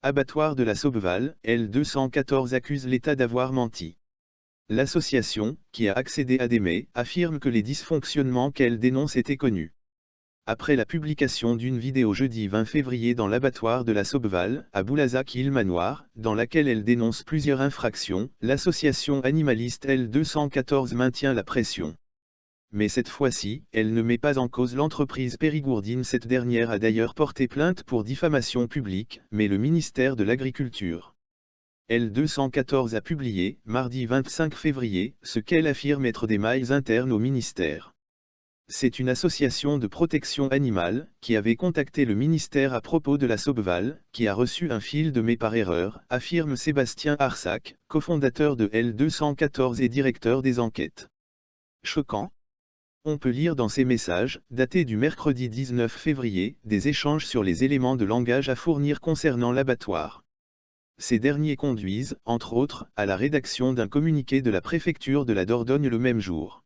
Abattoir de la Saubeval, L214 accuse l'État d'avoir menti. L'association, qui a accédé à des mails, affirme que les dysfonctionnements qu'elle dénonce étaient connus. Après la publication d'une vidéo jeudi 20 février dans l'abattoir de la Saubeval, à Boulazac-Île-Manoir, dans laquelle elle dénonce plusieurs infractions, l'association animaliste L214 maintient la pression. Mais cette fois-ci, elle ne met pas en cause l'entreprise périgourdine. Cette dernière a d'ailleurs porté plainte pour diffamation publique, mais le ministère de l'Agriculture. L214 a publié, mardi 25 février, ce qu'elle affirme être des mailles internes au ministère. C'est une association de protection animale, qui avait contacté le ministère à propos de la Saubeval, qui a reçu un fil de mail par erreur, affirme Sébastien Arsac, cofondateur de L214 et directeur des enquêtes. Choquant. On peut lire dans ces messages, datés du mercredi 19 février, des échanges sur les éléments de langage à fournir concernant l'abattoir. Ces derniers conduisent, entre autres, à la rédaction d'un communiqué de la préfecture de la Dordogne le même jour.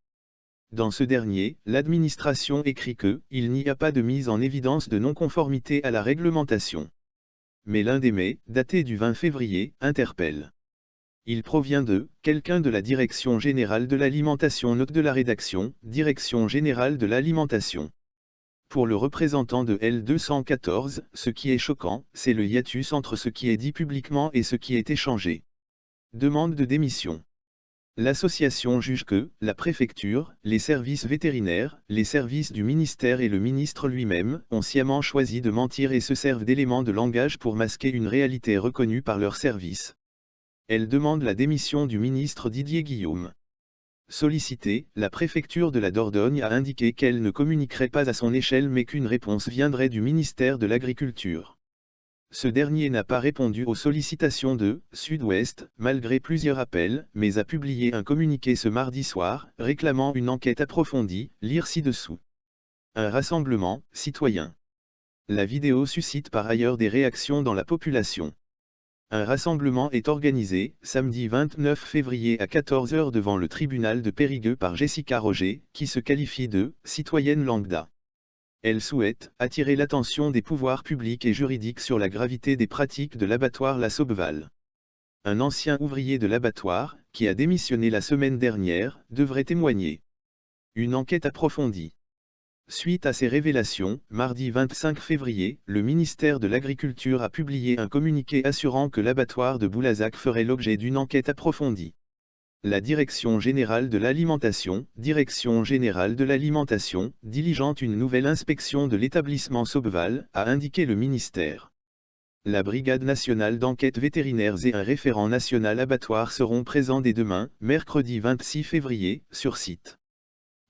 Dans ce dernier, l'administration écrit que « il n'y a pas de mise en évidence de non-conformité à la réglementation ». Mais l'un des mails, daté du 20 février, interpelle. Il provient de « quelqu'un de la Direction Générale de l'Alimentation ». Note de la rédaction, Direction Générale de l'Alimentation. Pour le représentant de L214, ce qui est choquant, c'est le hiatus entre ce qui est dit publiquement et ce qui est échangé. Demande de démission. L'association juge que, la préfecture, les services vétérinaires, les services du ministère et le ministre lui-même, ont sciemment choisi de mentir et se servent d'éléments de langage pour masquer une réalité reconnue par leurs services. Elle demande la démission du ministre Didier Guillaume. Sollicitée, la préfecture de la Dordogne a indiqué qu'elle ne communiquerait pas à son échelle mais qu'une réponse viendrait du ministère de l'Agriculture. Ce dernier n'a pas répondu aux sollicitations de Sud-Ouest, malgré plusieurs appels, mais a publié un communiqué ce mardi soir, réclamant une enquête approfondie, lire ci-dessous. Un rassemblement citoyen. La vidéo suscite par ailleurs des réactions dans la population. Un rassemblement est organisé, samedi 29 février à 14 h devant le tribunal de Périgueux par Jessica Roger, qui se qualifie de « citoyenne lambda ». Elle souhaite attirer l'attention des pouvoirs publics et juridiques sur la gravité des pratiques de l'abattoir La Saubeval. Un ancien ouvrier de l'abattoir, qui a démissionné la semaine dernière, devrait témoigner. Une enquête approfondie. Suite à ces révélations, mardi 25 février, le ministère de l'Agriculture a publié un communiqué assurant que l'abattoir de Boulazac ferait l'objet d'une enquête approfondie. La Direction Générale de l'Alimentation, diligente une nouvelle inspection de l'établissement Saubeval, a indiqué le ministère. La Brigade nationale d'enquête vétérinaires et un référent national abattoir seront présents dès demain, mercredi 26 février, sur site.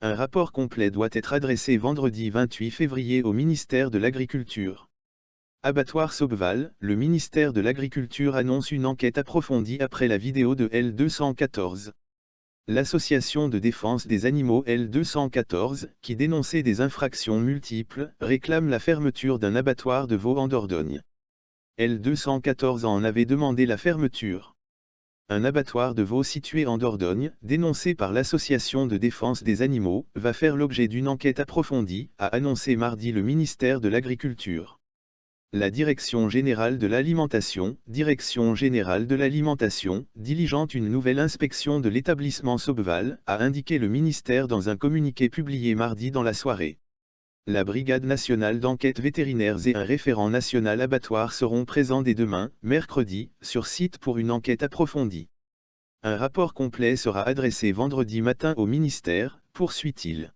Un rapport complet doit être adressé vendredi 28 février au ministère de l'Agriculture. Abattoir Saubeval, le ministère de l'Agriculture annonce une enquête approfondie après la vidéo de L214. L'association de défense des animaux L214, qui dénonçait des infractions multiples, réclame la fermeture d'un abattoir de veaux en Dordogne. L214 en avait demandé la fermeture. Un abattoir de veaux situé en Dordogne, dénoncé par l'association de défense des animaux, va faire l'objet d'une enquête approfondie, a annoncé mardi le ministère de l'Agriculture. La Direction Générale de l'Alimentation, diligente une nouvelle inspection de l'établissement Saubeval, a indiqué le ministère dans un communiqué publié mardi dans la soirée. La Brigade nationale d'enquête vétérinaires et un référent national abattoir seront présents dès demain, mercredi, sur site pour une enquête approfondie. Un rapport complet sera adressé vendredi matin au ministère, poursuit-il.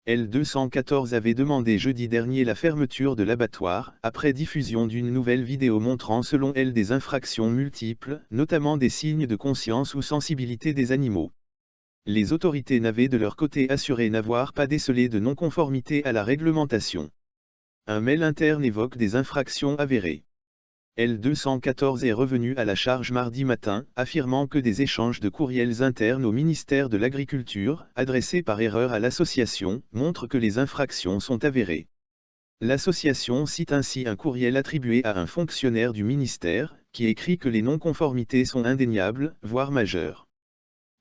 L214 avait demandé jeudi dernier la fermeture de l'abattoir, après diffusion d'une nouvelle vidéo montrant selon elle des infractions multiples, notamment des signes de conscience ou sensibilité des animaux. Les autorités n'avaient de leur côté assuré n'avoir pas décelé de non-conformité à la réglementation. Un mail interne évoque des infractions avérées. L214 est revenu à la charge mardi matin, affirmant que des échanges de courriels internes au ministère de l'Agriculture, adressés par erreur à l'association, montrent que les infractions sont avérées. L'association cite ainsi un courriel attribué à un fonctionnaire du ministère, qui écrit que les non-conformités sont indéniables, voire majeures.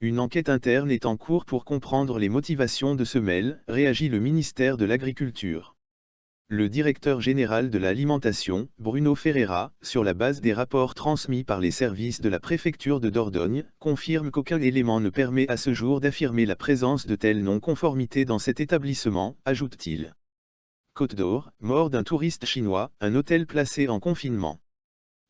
Une enquête interne est en cours pour comprendre les motivations de ce mail, réagit le ministère de l'Agriculture. Le directeur général de l'alimentation, Bruno Ferreira, sur la base des rapports transmis par les services de la préfecture de Dordogne, confirme qu'aucun élément ne permet à ce jour d'affirmer la présence de telles non-conformités dans cet établissement, ajoute-t-il. Côte d'Or, mort d'un touriste chinois, un hôtel placé en confinement.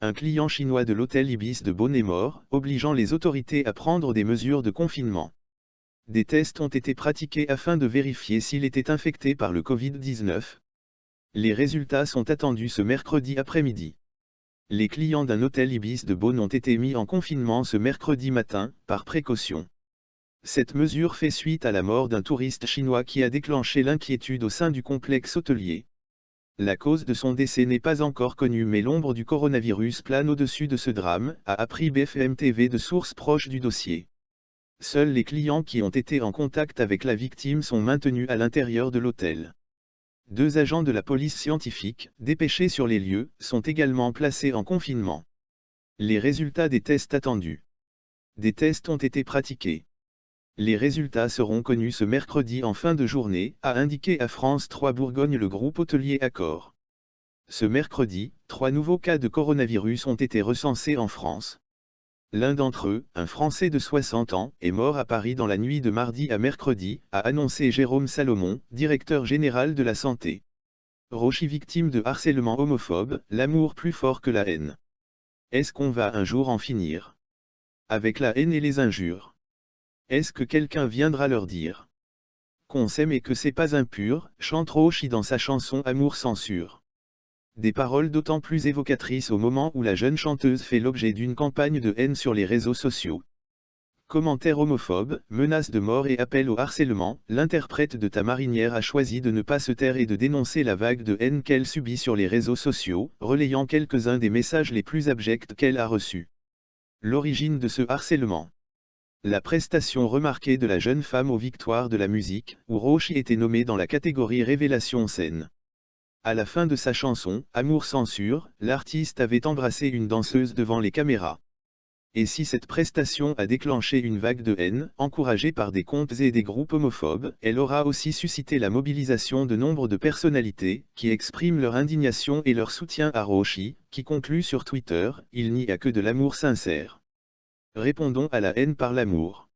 Un client chinois de l'hôtel Ibis de Beaune est mort, obligeant les autorités à prendre des mesures de confinement. Des tests ont été pratiqués afin de vérifier s'il était infecté par le Covid-19. Les résultats sont attendus ce mercredi après-midi. Les clients d'un hôtel Ibis de Beaune ont été mis en confinement ce mercredi matin, par précaution. Cette mesure fait suite à la mort d'un touriste chinois qui a déclenché l'inquiétude au sein du complexe hôtelier. La cause de son décès n'est pas encore connue mais l'ombre du coronavirus plane au-dessus de ce drame, a appris BFM TV de sources proches du dossier. Seuls les clients qui ont été en contact avec la victime sont maintenus à l'intérieur de l'hôtel. 2 agents de la police scientifique, dépêchés sur les lieux, sont également placés en confinement. Les résultats des tests attendus. Des tests ont été pratiqués. Les résultats seront connus ce mercredi en fin de journée, a indiqué à France 3 Bourgogne le groupe hôtelier Accor. Ce mercredi, 3 nouveaux cas de coronavirus ont été recensés en France. L'un d'entre eux, un Français de 60 ans, est mort à Paris dans la nuit de mardi à mercredi, a annoncé Jérôme Salomon, directeur général de la santé. Rauchy victime de harcèlement homophobe, l'amour plus fort que la haine. Est-ce qu'on va un jour en finir avec la haine et les injures? Est-ce que quelqu'un viendra leur dire qu'on s'aime et que c'est pas impur, chante Rauchy dans sa chanson Amour censure. Des paroles d'autant plus évocatrices au moment où la jeune chanteuse fait l'objet d'une campagne de haine sur les réseaux sociaux. Commentaires homophobes, menaces de mort et appel au harcèlement, l'interprète de Ta Marinière a choisi de ne pas se taire et de dénoncer la vague de haine qu'elle subit sur les réseaux sociaux, relayant quelques-uns des messages les plus abjects qu'elle a reçus. L'origine de ce harcèlement. La prestation remarquée de la jeune femme aux Victoires de la musique, où Rauchy était nommée dans la catégorie Révélation scène. À la fin de sa chanson, Amour censure, l'artiste avait embrassé une danseuse devant les caméras. Et si cette prestation a déclenché une vague de haine, encouragée par des comptes et des groupes homophobes, elle aura aussi suscité la mobilisation de nombre de personnalités, qui expriment leur indignation et leur soutien à Rauchy, qui conclut sur Twitter, il n'y a que de l'amour sincère. Répondons à la haine par l'amour.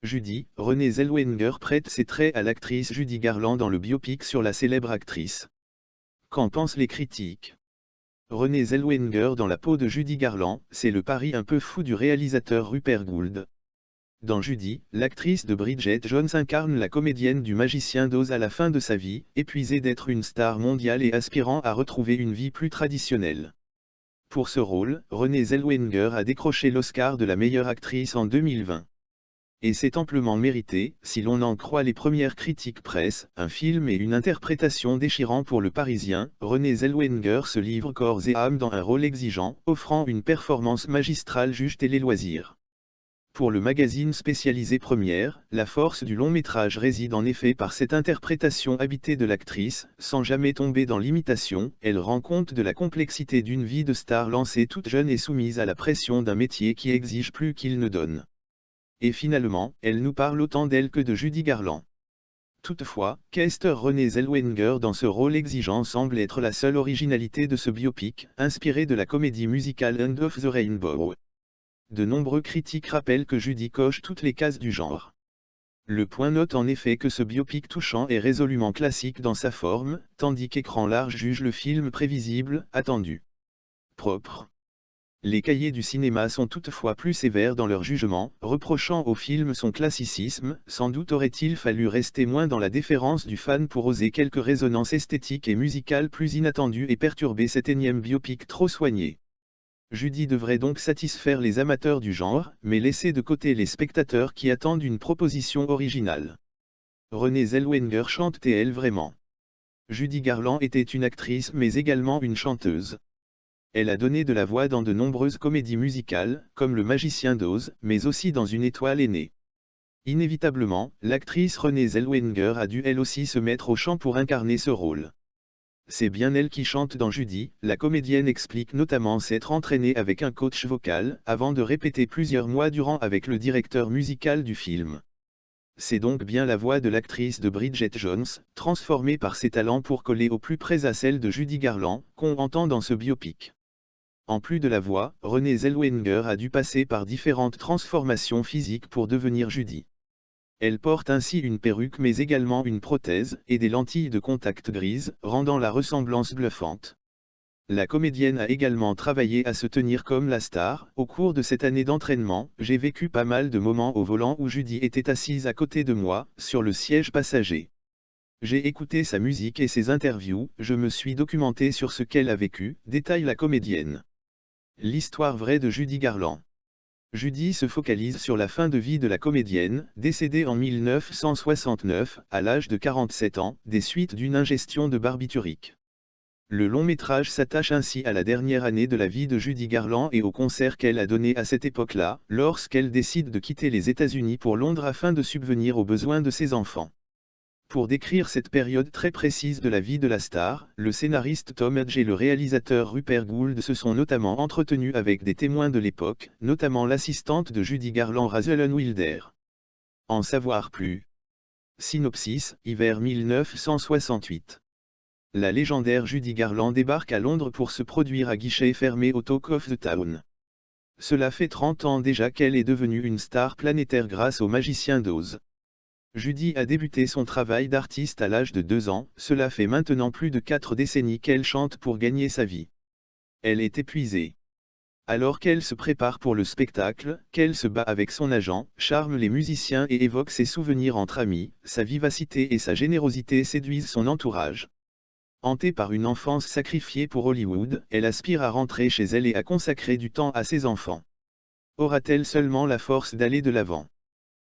Judy, Renée Zellweger prête ses traits à l'actrice Judy Garland dans le biopic sur la célèbre actrice. Qu'en pensent les critiques? Renée Zellweger dans la peau de Judy Garland, c'est le pari un peu fou du réalisateur Rupert Gould. Dans Judy, l'actrice de Bridget Jones incarne la comédienne du magicien d'Oz à la fin de sa vie, épuisée d'être une star mondiale et aspirant à retrouver une vie plus traditionnelle. Pour ce rôle, Renée Zellweger a décroché l'Oscar de la meilleure actrice en 2020. Et c'est amplement mérité, si l'on en croit les premières critiques presse, un film et une interprétation déchirant pour le Parisien, Renée Zellweger se livre corps et âme dans un rôle exigeant, offrant une performance magistrale juge Télé Loisirs. Pour le magazine spécialisé Première, la force du long métrage réside en effet par cette interprétation habitée de l'actrice, sans jamais tomber dans l'imitation, elle rend compte de la complexité d'une vie de star lancée toute jeune et soumise à la pression d'un métier qui exige plus qu'il ne donne. Et finalement, elle nous parle autant d'elle que de Judy Garland. Toutefois, caster Renée Zellweger dans ce rôle exigeant semble être la seule originalité de ce biopic, inspiré de la comédie musicale End of the Rainbow. De nombreux critiques rappellent que Judy coche toutes les cases du genre. Le Point note en effet que ce biopic touchant est résolument classique dans sa forme, tandis qu'Écran Large juge le film prévisible, attendu. Propre. Les cahiers du cinéma sont toutefois plus sévères dans leur jugement, reprochant au film son classicisme, sans doute aurait-il fallu rester moins dans la déférence du fan pour oser quelques résonances esthétiques et musicales plus inattendues et perturber cet énième biopic trop soigné. Judy devrait donc satisfaire les amateurs du genre, mais laisser de côté les spectateurs qui attendent une proposition originale. Renée Zellweger chante-t-elle vraiment? Judy Garland était une actrice mais également une chanteuse. Elle a donné de la voix dans de nombreuses comédies musicales, comme Le Magicien d'Oz, mais aussi dans Une étoile est née. Inévitablement, l'actrice Renée Zellweger a dû elle aussi se mettre au chant pour incarner ce rôle. C'est bien elle qui chante dans Judy, la comédienne explique notamment s'être entraînée avec un coach vocal, avant de répéter plusieurs mois durant avec le directeur musical du film. C'est donc bien la voix de l'actrice de Bridget Jones, transformée par ses talents pour coller au plus près à celle de Judy Garland, qu'on entend dans ce biopic. En plus de la voix, Renée Zellweger a dû passer par différentes transformations physiques pour devenir Judy. Elle porte ainsi une perruque mais également une prothèse et des lentilles de contact grises, rendant la ressemblance bluffante. La comédienne a également travaillé à se tenir comme la star. Au cours de cette année d'entraînement, j'ai vécu pas mal de moments au volant où Judy était assise à côté de moi, sur le siège passager. J'ai écouté sa musique et ses interviews, je me suis documenté sur ce qu'elle a vécu, détaille la comédienne. L'histoire vraie de Judy Garland. Judy se focalise sur la fin de vie de la comédienne, décédée en 1969, à l'âge de 47 ans, des suites d'une ingestion de barbiturique. Le long métrage s'attache ainsi à la dernière année de la vie de Judy Garland et au concert qu'elle a donné à cette époque-là, lorsqu'elle décide de quitter les États-Unis pour Londres afin de subvenir aux besoins de ses enfants. Pour décrire cette période très précise de la vie de la star, le scénariste Tom Hodge et le réalisateur Rupert Gould se sont notamment entretenus avec des témoins de l'époque, notamment l'assistante de Judy Garland Rosalind Wilder. En savoir plus. Synopsis, hiver 1968. La légendaire Judy Garland débarque à Londres pour se produire à guichet fermé au Talk of the Town. Cela fait 30 ans déjà qu'elle est devenue une star planétaire grâce au Magicien d'Oz. Judy a débuté son travail d'artiste à l'âge de 2 ans, cela fait maintenant plus de 4 décennies qu'elle chante pour gagner sa vie. Elle est épuisée. Alors qu'elle se prépare pour le spectacle, qu'elle se bat avec son agent, charme les musiciens et évoque ses souvenirs entre amis, sa vivacité et sa générosité séduisent son entourage. Hantée par une enfance sacrifiée pour Hollywood, elle aspire à rentrer chez elle et à consacrer du temps à ses enfants. Aura-t-elle seulement la force d'aller de l'avant ?